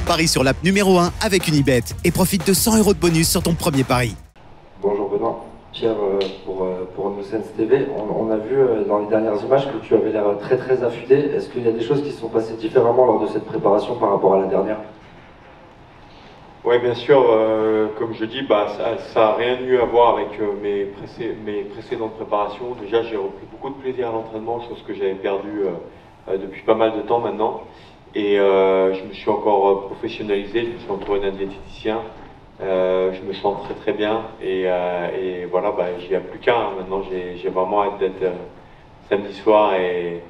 Parie sur l'app numéro 1 avec Unibet et profite de 100 € de bonus sur ton premier pari. Bonjour Benoît, Pierre pour NoSense TV. On a vu dans les dernières images que tu avais l'air très affûté. Est-ce qu'il y a des choses qui se sont passées différemment lors de cette préparation par rapport à la dernière? Oui, bien sûr, comme je dis, ça n'a rien eu à voir avec mes précédentes préparations. Déjà, j'ai repris beaucoup de plaisir à l'entraînement, chose que j'avais perdue depuis pas mal de temps maintenant. Et je me suis encore professionnalisé, je me suis entouré d'un diététicien. Je me sens très bien et voilà, j'y a plus qu'un. Maintenant, j'ai vraiment hâte d'être samedi soir et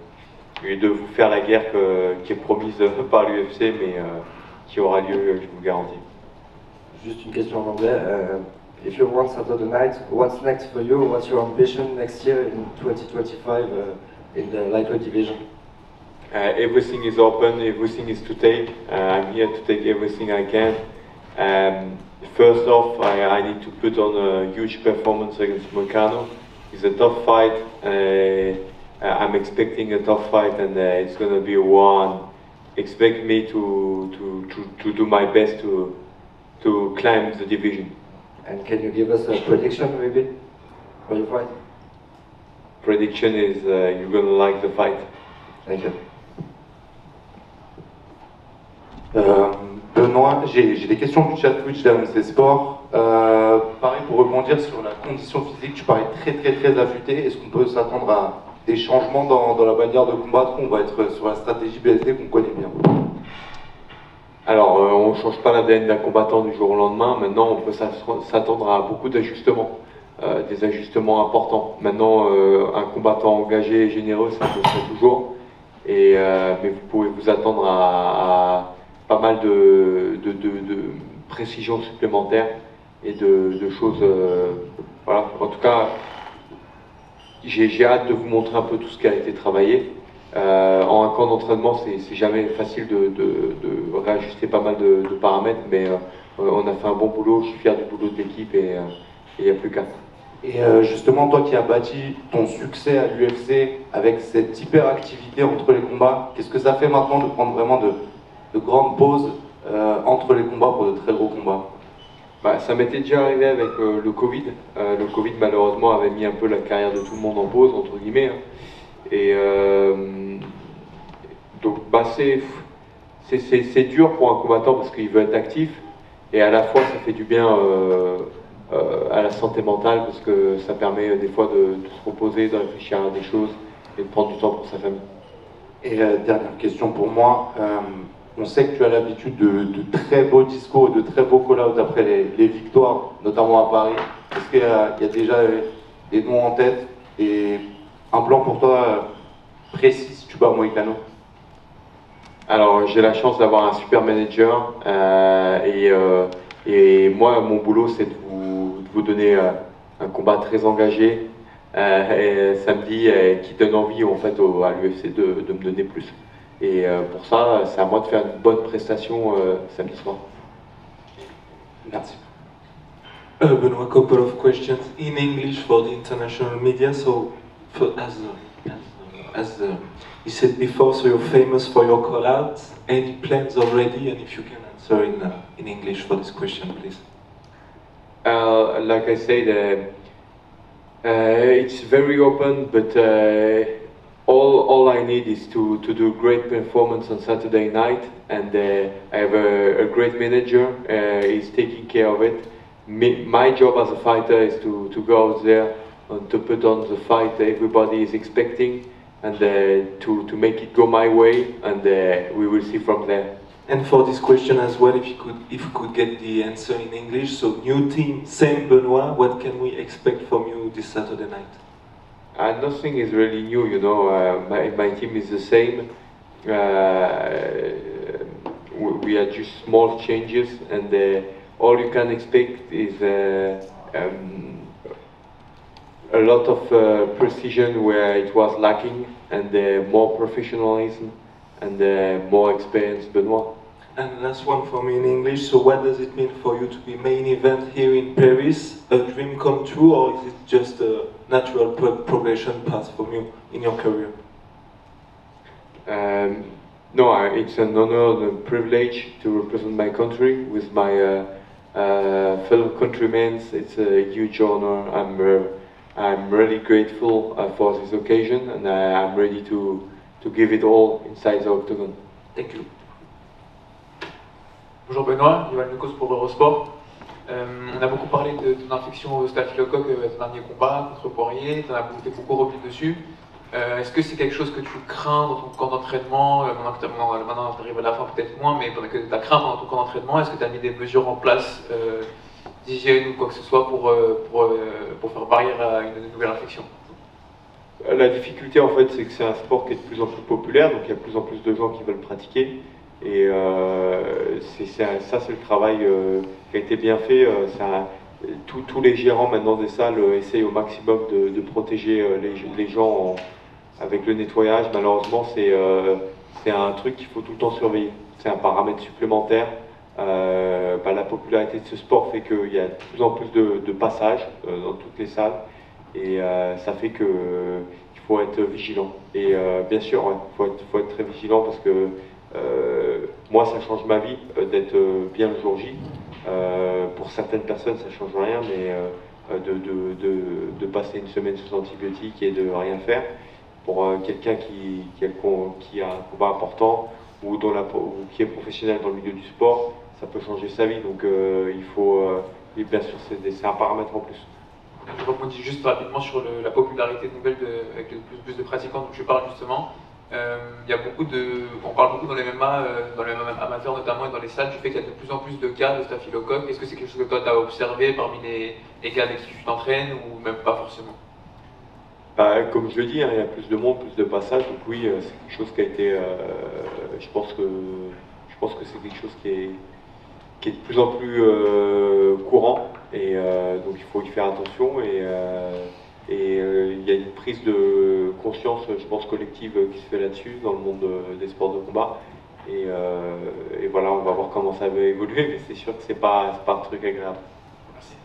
de vous faire la guerre qui est promise par l'UFC, mais qui aura lieu, je vous le garantis. Juste une question en anglais. If you won Saturday night, what's next for you? What's your ambition next year in 2025 in the lightweight division? Everything is open, everything is to take. I'm here to take everything I can. First off, I need to put on a huge performance against Moicano. It's a tough fight. I'm expecting a tough fight, and it's going to be a war. Expect me to do my best to climb the division. And can you give us a prediction maybe for your fight? Prediction is you're going to like the fight. Thank you. Benoît, j'ai des questions du chat Twitch d'AMC Sport. Pareil, pour rebondir sur la condition physique, tu parais très affûté. Est-ce qu'on peut s'attendre à des changements dans la manière de combattre? On va être sur la stratégie BSD qu'on connaît bien. Alors, on ne change pas l'ADN d'un combattant du jour au lendemain. Maintenant, on peut s'attendre à beaucoup d'ajustements, des ajustements importants. Maintenant, un combattant engagé et généreux, ça peut se faire toujours. Mais vous pouvez vous attendre à pas mal de précisions supplémentaires et de choses. Voilà. En tout cas, j'ai hâte de vous montrer un peu tout ce qui a été travaillé. En un camp d'entraînement, c'est jamais facile de réajuster pas mal de paramètres, mais on a fait un bon boulot. Je suis fier du boulot de l'équipe et il n'y a plus qu'à. Et justement, toi qui as bâti ton succès à l'UFC avec cette hyperactivité entre les combats, qu'est-ce que ça fait maintenant de prendre vraiment de grandes pauses entre les combats pour de très gros combats? Ça m'était déjà arrivé avec le Covid. Le Covid, malheureusement, avait mis un peu la carrière de tout le monde en pause, entre guillemets. Et donc, c'est dur pour un combattant parce qu'il veut être actif. Et à la fois, ça fait du bien à la santé mentale parce que ça permet des fois de se reposer, de réfléchir à des choses et de prendre du temps pour sa famille. Et dernière question pour moi, on sait que tu as l'habitude de très beaux discours et de très beaux call-outs après les victoires, notamment à Paris. Est-ce qu'il y a déjà des noms en tête et un plan pour toi précis si tu bats Moicano? Alors j'ai la chance d'avoir un super manager et moi mon boulot c'est de vous donner un combat très engagé samedi qui donne envie en fait à l'UFC de me donner plus. Et pour ça c'est à moi de faire une bonne prestation samedi soir. Merci. Benoit, a couple of questions in English for the international media. So, as you said before, so you're famous for your call-outs. Any plans already? And if you can answer in English for this question, please. Like I said, it's very open, but all I need is to do a great performance on Saturday night, and I have a great manager. He's taking care of it. My job as a fighter is to go out there and to put on the fight everybody is expecting, and to make it go my way, and we will see from there. And for this question as well, if you could get the answer in English, so new team, same Benoit, what can we expect from you this Saturday night? Nothing is really new, you know. My team is the same. We had just small changes, and all you can expect is a lot of precision where it was lacking, and more professionalism and more experienced Benoit. And last one for me in English, so what does it mean for you to be main event here in Paris? A dream come true, or is it just a natural progression path for you in your career? No, it's an honor and a privilege to represent my country with my fellow countrymen. It's a huge honor. I'm really grateful for this occasion, and I'm ready to give it all inside the octagon. Thank you. Bonjour Benoît, Yoann Lucas pour Eurosport. On a beaucoup parlé de ton infection au staphylocoque à ton dernier combat contre Poirier, tu as beaucoup revenu dessus. Est-ce que c'est quelque chose que tu crains dans ton camp d'entraînement, maintenant que tu arrives à la fin peut-être moins, mais que tu as craint pendant ton camp d'entraînement, est-ce que tu as mis des mesures en place d'hygiène ou quoi que ce soit pour faire barrière à une nouvelle infection? La difficulté en fait, c'est que c'est un sport qui est de plus en plus populaire, donc il y a de plus en plus de gens qui veulent pratiquer. Et ça, c'est le travail qui a été bien fait. Tous les gérants maintenant des salles essayent au maximum de protéger les gens avec le nettoyage. Malheureusement, c'est un truc qu'il faut tout le temps surveiller. C'est un paramètre supplémentaire. La popularité de ce sport fait qu'il y a de plus en plus de passages dans toutes les salles. Et ça fait qu'il faut être vigilant. Et bien sûr, il faut être très vigilant parce que moi, ça change ma vie d'être bien le jour J. Pour certaines personnes, ça change rien, mais de passer une semaine sous antibiotiques et de rien faire, pour quelqu'un qui a un combat important ou qui est professionnel dans le milieu du sport, ça peut changer sa vie. Donc il faut, et bien sûr, c'est un paramètre en plus. Je rebondis juste rapidement sur la popularité nouvelle avec de plus de pratiquants dont je parle justement. Il y a on parle beaucoup dans les MMA, dans les MMA amateurs notamment et dans les salles du fait qu'il y a de plus en plus de cas de staphylocoque. Est-ce que c'est quelque chose que toi tu as observé parmi les gars avec qui tu t'entraînes ou même pas forcément? Comme je le dis, hein, il y a plus de monde, plus de passages, donc oui, c'est quelque chose qui a été, je pense que c'est quelque chose qui est de plus en plus courant, et donc il faut y faire attention, et il y a une prise de conscience, je pense, collective qui se fait là-dessus dans le monde des sports de combat, et voilà, on va voir comment ça va évoluer, mais c'est sûr que c'est pas un truc agréable. Merci.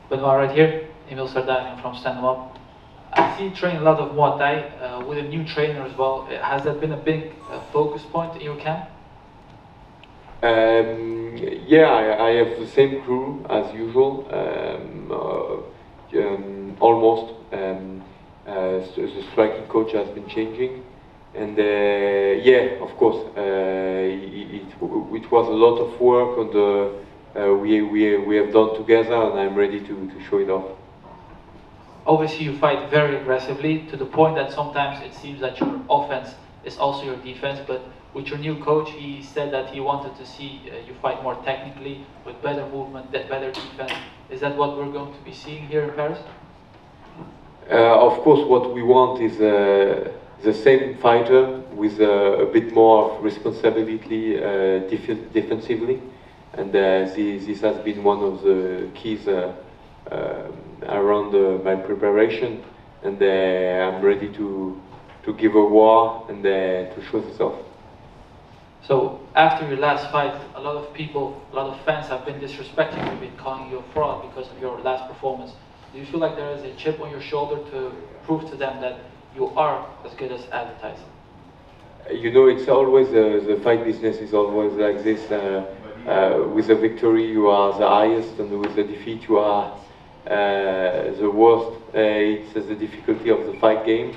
Benoit, right here, Emil Sardanian from Stand Up. I see you train a lot of Muay Thai with a new trainer as well. Has that been a big focus point in your camp? Yeah, I have the same crew as usual, almost. The striking coach has been changing, and yeah, of course, it was a lot of work, and we have done together, and I'm ready to show it off. Obviously, you fight very aggressively to the point that sometimes it seems that your offense is also your defense. But with your new coach, he said that he wanted to see you fight more technically, with better movement, better defense. Is that what we're going to be seeing here in Paris? Of course, what we want is the same fighter with a bit more of responsibility defensively, and this has been one of the keys around my preparation, and I'm ready to give a war and to show this off. So after your last fight, a lot of people, a lot of fans have been disrespecting you, been calling you a fraud because of your last performance. Do you feel like there is a chip on your shoulder to prove to them that you are as good as advertised? You know, it's always the fight business is always like this. With a victory, you are the highest, and with the defeat, you are the worst. It's the difficulty of the fight game.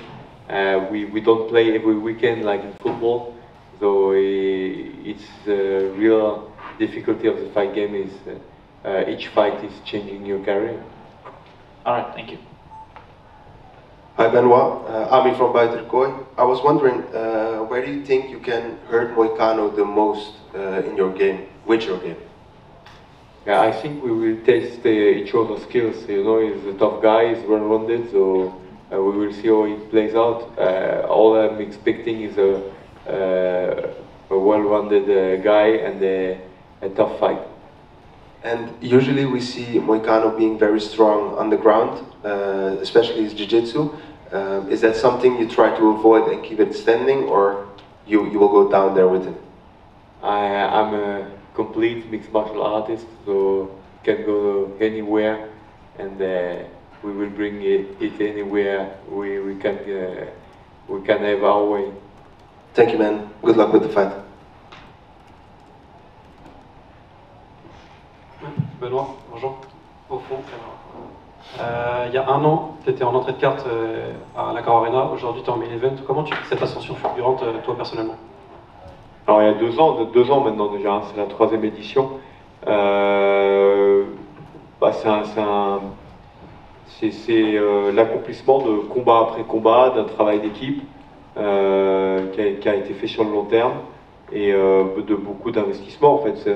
We don't play every weekend like in football, so it's the real difficulty of the fight game is each fight is changing your career. All right, thank you. Hi Benoit, Ami from Buitenkooi. I was wondering, where do you think you can hurt Moicano the most in your game, with your game? Yeah, I think we will test each other's skills. You know, he's a tough guy, he's well-rounded, so we will see how it plays out. All I'm expecting is a well-rounded guy and a tough fight. And usually we see Moicano being very strong on the ground, especially his jiu-jitsu. Is that something you try to avoid and keep it standing, or you will go down there with him? I'm a complete mixed martial artist, so can go anywhere, and we will bring it anywhere we can have our way. Thank you, man. Good luck with the fight. Benoît, bonjour. Au fond, il y a un an, tu étais en entrée de carte à la Car Arena. Aujourd'hui, tu es en main event. Comment tu vis cette ascension fulgurante, toi personnellement? Alors il y a 2 ans maintenant déjà, hein, c'est la 3e édition. C'est l'accomplissement de combat après combat, d'un travail d'équipe qui a été fait sur le long terme et de beaucoup d'investissements en fait.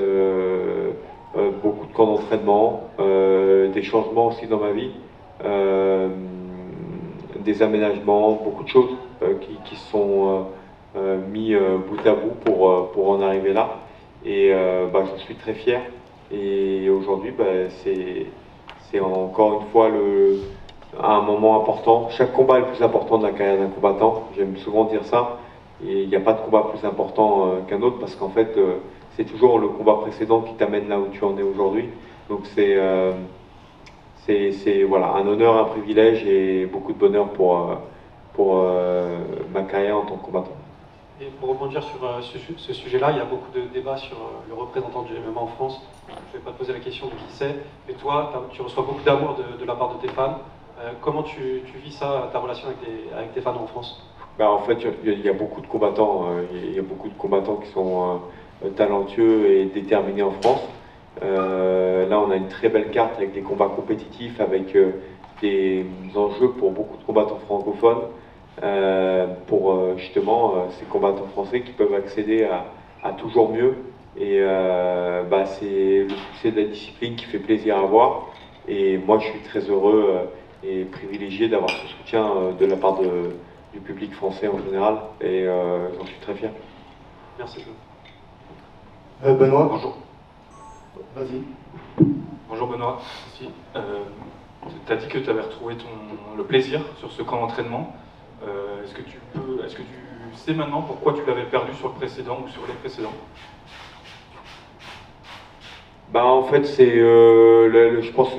Beaucoup de camps d'entraînement, des changements aussi dans ma vie, des aménagements, beaucoup de choses qui sont mis bout à bout pour en arriver là. Et j'en suis très fier. Et aujourd'hui, c'est encore une fois un moment important. Chaque combat est le plus important de la carrière d'un combattant. J'aime souvent dire ça. Et il n'y a pas de combat plus important qu'un autre parce qu'en fait, c'est toujours le combat précédent qui t'amène là où tu en es aujourd'hui. Donc c'est voilà, un honneur, un privilège et beaucoup de bonheur pour ma carrière en tant que combattant. Et pour rebondir sur ce sujet-là, il y a beaucoup de débats sur le représentant du MMA en France. Je ne vais pas te poser la question de qui c'est, mais toi, tu reçois beaucoup d'amour de la part de tes fans. Comment tu vis ça, ta relation avec tes fans en France? En fait, il y a beaucoup de combattants. Il y a beaucoup de combattants qui sont talentueux et déterminés en France. Là, on a une très belle carte avec des combats compétitifs, avec des enjeux pour beaucoup de combattants francophones, pour justement ces combattants français qui peuvent accéder à toujours mieux. Et c'est le succès de la discipline qui fait plaisir à voir. Et moi, je suis très heureux et privilégié d'avoir ce soutien de la part du public français en général. Et j'en suis très fier. Merci. Benoît. Bonjour. Vas-y. Bonjour Benoît. Tu as dit que tu avais retrouvé le plaisir sur ce camp d'entraînement. Est-ce que tu sais maintenant pourquoi tu l'avais perdu sur le précédent ou sur les précédents? En fait, c'est, je pense,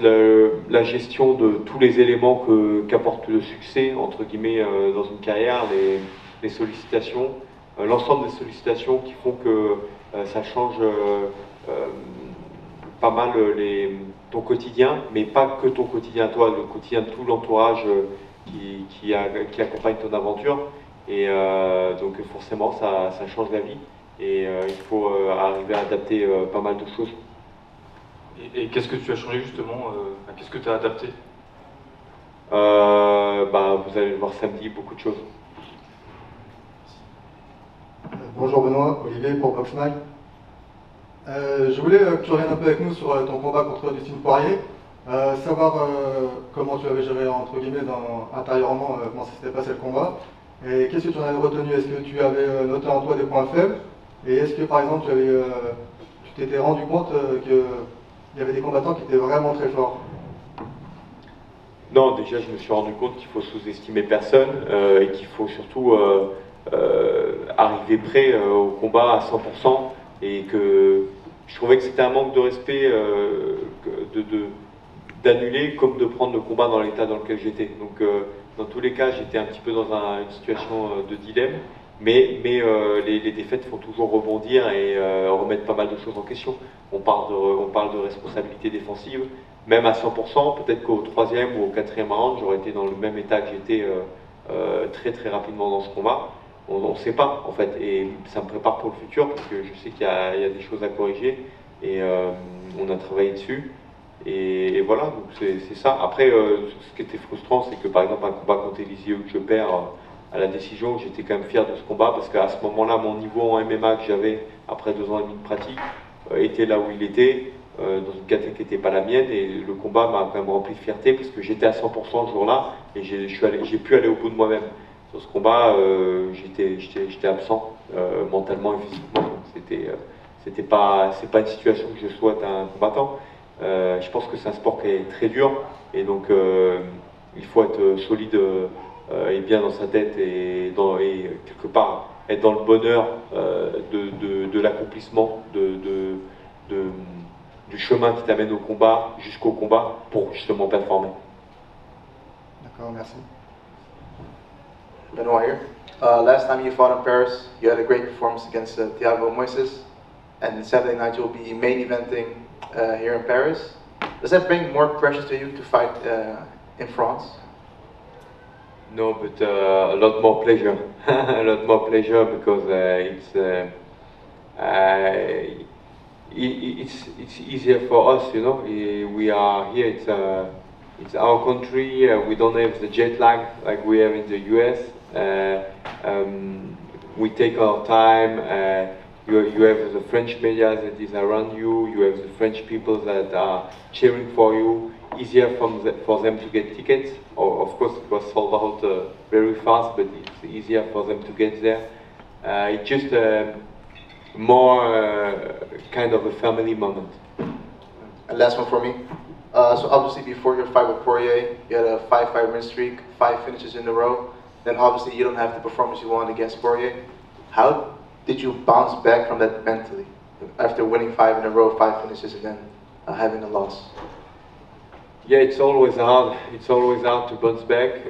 la gestion de tous les éléments qu'apporte le succès, entre guillemets, dans une carrière, les sollicitations, l'ensemble des sollicitations qui font que ça change pas mal ton quotidien, mais pas que ton quotidien toi, le quotidien de tout l'entourage qui accompagne ton aventure. Et donc forcément, ça change la vie et il faut arriver à adapter pas mal de choses. Et qu'est-ce que tu as changé justement qu'est-ce que tu as adapté? Vous allez le voir samedi, beaucoup de choses. Bonjour Benoît, Olivier pour Boxmag. Je voulais que tu reviennes un peu avec nous sur ton combat contre Dustin Poirier, savoir comment tu avais géré entre guillemets intérieurement comment ça s'était passé le combat, et qu'est-ce que tu en avais retenu? Est-ce que tu avais noté en toi des points faibles, et est-ce que par exemple tu t'étais rendu compte qu'il y avait des combattants qui étaient vraiment très forts? Non, déjà je me suis rendu compte qu'il faut sous-estimer personne et qu'il faut surtout arriver prêt au combat à 100%, et que je trouvais que c'était un manque de respect d'annuler comme de prendre le combat dans l'état dans lequel j'étais. Donc dans tous les cas j'étais un petit peu dans une situation de dilemme, mais les défaites font toujours rebondir et remettre pas mal de choses en question. On parle de responsabilité défensive, même à 100%, peut-être qu'au 3e ou au 4e round j'aurais été dans le même état que j'étais très très rapidement dans ce combat. On ne sait pas en fait, et ça me prépare pour le futur parce que je sais qu'il y a des choses à corriger et on a travaillé dessus, et voilà, donc c'est ça. Après, ce qui était frustrant, c'est que par exemple un combat contre Elisée que je perds à la décision, j'étais quand même fier de ce combat parce qu'à ce moment-là, mon niveau en MMA que j'avais après 2 ans et demi de pratique était là où il était, dans une catégorie qui n'était pas la mienne, et le combat m'a quand même rempli de fierté parce que j'étais à 100% ce jour-là et j'ai pu aller au bout de moi-même. Sur ce combat, j'étais absent mentalement et physiquement, donc c'est pas une situation que je souhaite à un combattant. Je pense que c'est un sport qui est très dur, et donc il faut être solide et bien dans sa tête, et quelque part être dans le bonheur de l'accomplissement, du chemin qui t'amène au combat, jusqu'au combat, pour justement performer. D'accord, merci. Benoit here. Last time you fought in Paris, you had a great performance against Thiago Moises, and Saturday night you'll be main eventing here in Paris. Does that bring more pressure to you to fight in France? No, but a lot more pleasure. A lot more pleasure because it's easier for us, you know. We are here. It's our country. We don't have the jet lag like we have in the US. We take our time. You have the French media that is around you. You have the French people that are cheering for you. Easier for them to get tickets. Of course, it was sold out very fast, but it's easier for them to get there. It's just more kind of a family moment. And last one for me. So obviously before your fight with Poirier, you had a 5-fight win streak, 5 finishes in a row. Then obviously you don't have the performance you wanted against Poirier. How did you bounce back from that mentally? After winning 5 in a row, 5 finishes, and then having a loss? Yeah, it's always hard. It's always hard to bounce back,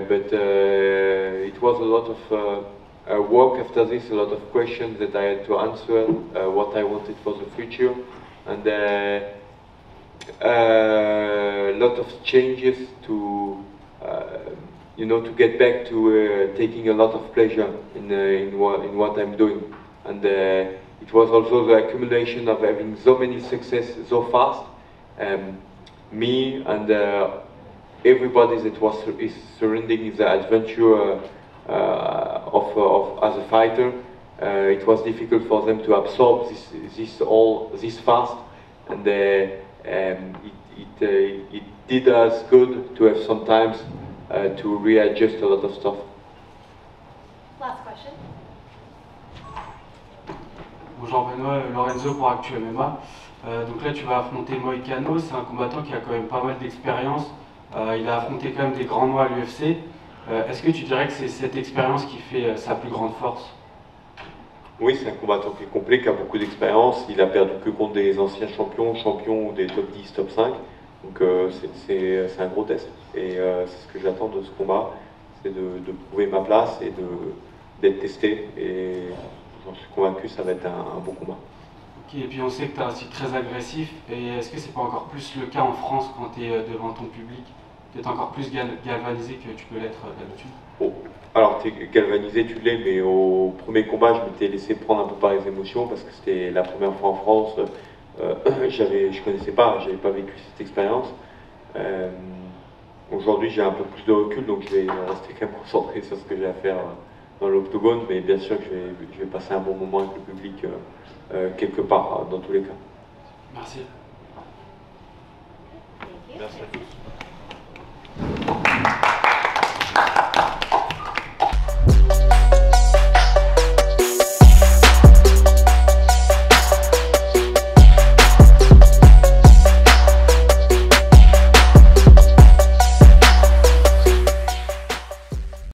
but it was a lot of work after this, a lot of questions that I had to answer, what I wanted for the future, and a lot of changes to, you know, to get back to taking a lot of pleasure in what I'm doing, and it was also the accumulation of having so many successes so fast. Me and everybody that is surrounding the adventure of as a fighter, it was difficult for them to absorb this fast, and it did us good to have sometimes to readjust a lot of stuff. Last question. Bonjour Benoît, Lorenzo pour Actu MMA. Donc là tu vas affronter Moïcano, c'est un combattant qui a quand même pas mal d'expérience. Il a affronté quand même des grands noms à l'UFC. Est-ce que tu dirais que c'est cette expérience qui fait sa plus grande force? Oui, c'est un combattant qui est complet, qui a beaucoup d'expérience. Il a perdu que contre des anciens champions ou des top 10, top 5. Donc c'est un gros test. Et c'est ce que j'attends de ce combat, c'est de prouver ma place et d'être testé. Et j'en suis convaincu que ça va être un bon combat. Ok, et puis on sait que tu es aussi très agressif. Et est-ce que c'est pas encore plus le cas en France quand tu es devant ton public? Tu es encore plus galvanisé que tu peux l'être d'habitude? Oh. Alors, tu es galvanisé, tu l'es, mais au premier combat, je m'étais laissé prendre un peu par les émotions parce que c'était la première fois en France. Je connaissais pas, j'avais pas vécu cette expérience. Aujourd'hui, j'ai un peu plus de recul, donc je vais rester quand même concentré sur ce que j'ai à faire dans l'octogone, mais bien sûr que je vais passer un bon moment avec le public quelque part, dans tous les cas. Merci. Merci à tous.